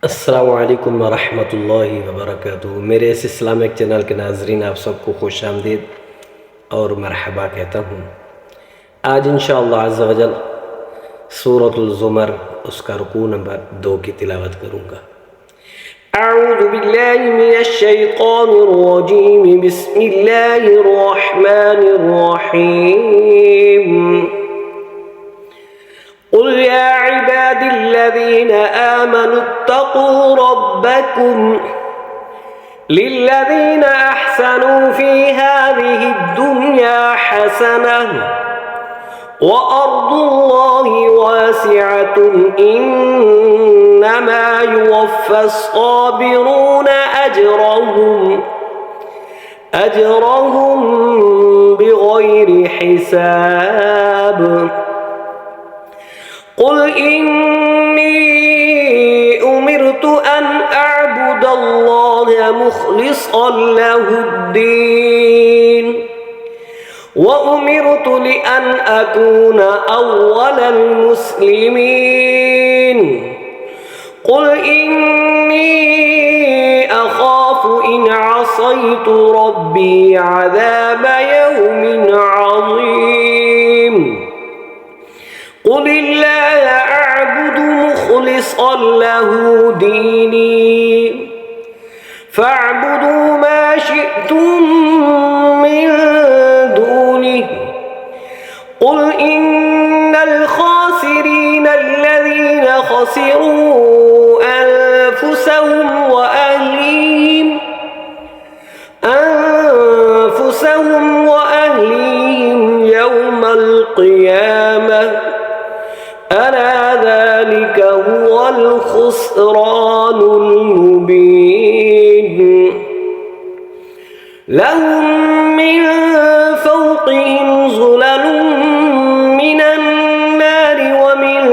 अस्सलामुअलैकुम वरहमतुल्लाहि वबरकातुहू। मेरे इस इस्लामिक चैनल के नाज़रीन, आप सबको खुश आमदीद और मरहबा कहता हूँ। आज इंशाअल्लाह अज़्ज़ा वजल सूरतुल ज़ुमर उसका रुकू नंबर 2 की तिलावत करूँगा। अऊज़ु बिल्लाहि मिनश शैतानिर रजीम, बिस्मिल्लाहिर रहमानिर रहीम। क़ुल या इबादिल्लज़ीना आमनु इत्तक़ू रब्बकुम लिल्लज़ीना अहसनू फ़ी हाज़िहि दुन्या हसनह व अर्दुल्लाहि वासिअतुन इन्नमा युवफ़्फ़as-साबिरूना अजरहुम बिग़ैरि हिसाब। क़ुल इन्नी उमिरतु अन अअबुदल्लाह मुख़लिसन लहुद्दीन व उमिरतु लिअन अकून अव्वलल मुस्लिमीन। क़ुल इन्नी अख़ाफ़ु इन असैतु रब्बी अज़ाब यौमिन अज़ीम। क़ुलिल्लाह अअबुदु मुख़लिसन लहु दीनी फ़अबुदू मा शिअ्तुम मिन दूनिह। क़ुल इन्नल ख़ासिरीन अल्लज़ीना ख़सिरू अन्फुसहुम व अहलीहिम यौमल क़ियामह अला ज़ालिका हुवल ख़ुस्रानुल मुबीन। लहुम मिन फ़ौक़िहिम ज़ुललुम मिनन नारि व मिन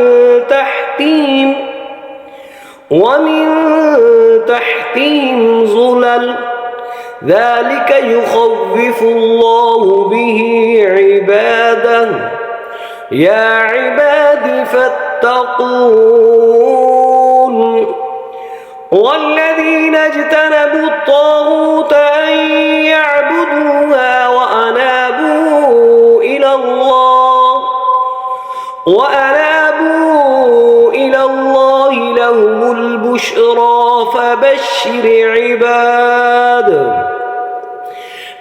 तहतिहिम ज़ुलल ज़ालिका युख़व्विफ़ुल्लाहु बिही इबादह या इबादी फत्तक़ून। वल्लज़ीना इज्तनबू अत्ताग़ूत अन यअबुदूहा व अनाबू इलल्लाहि लहुमुल बुश्रा फबश्शिर इबाद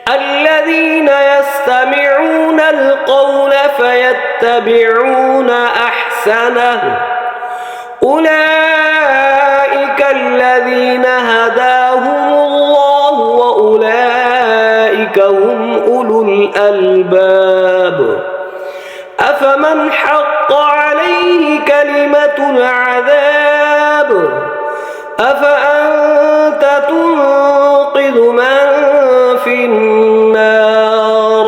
الذين يستمعون القول فيتبعون أحسنه أولئك الذين هداهم الله وأولئك هم أولو الألباب أفمن حق عليه كلمة العذاب أفأنت تنقذ من في النار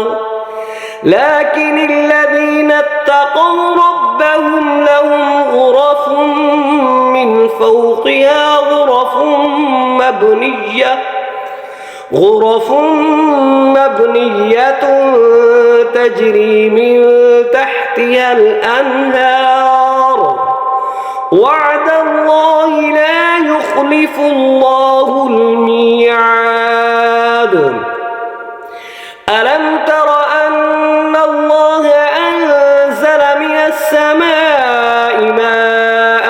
لكن الذين اتقوا ربهم لهم غرف من فوقها غرف مبنية تجري من تحتها الأنهار وعد الله لا يخلف الله الميعاد ألم تر أن الله أنزل من السماء ماء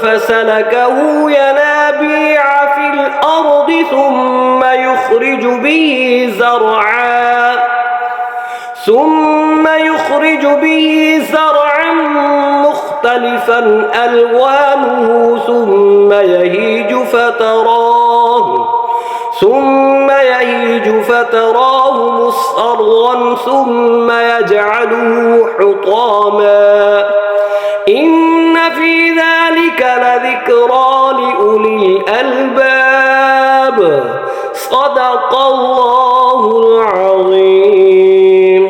فسلكه ينابيع في الأرض ثم يخرج به زرعا مختلفا ألوانه ثم يهيج فتراه مصفرا ثم يجعله حطاما إن في ذلك لذكرى لأولي الألباب صدق الله العظيم।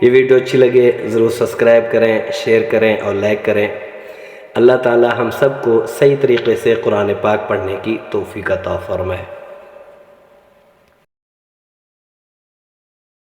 ये वीडियो अच्छी लगे ज़रूर सब्सक्राइब करें, शेयर करें और लाइक करें। अल्लाह ताला हम सबको सही तरीक़े से कुरान पाक पढ़ने की तौफ़ीक़ अता फ़रमाए।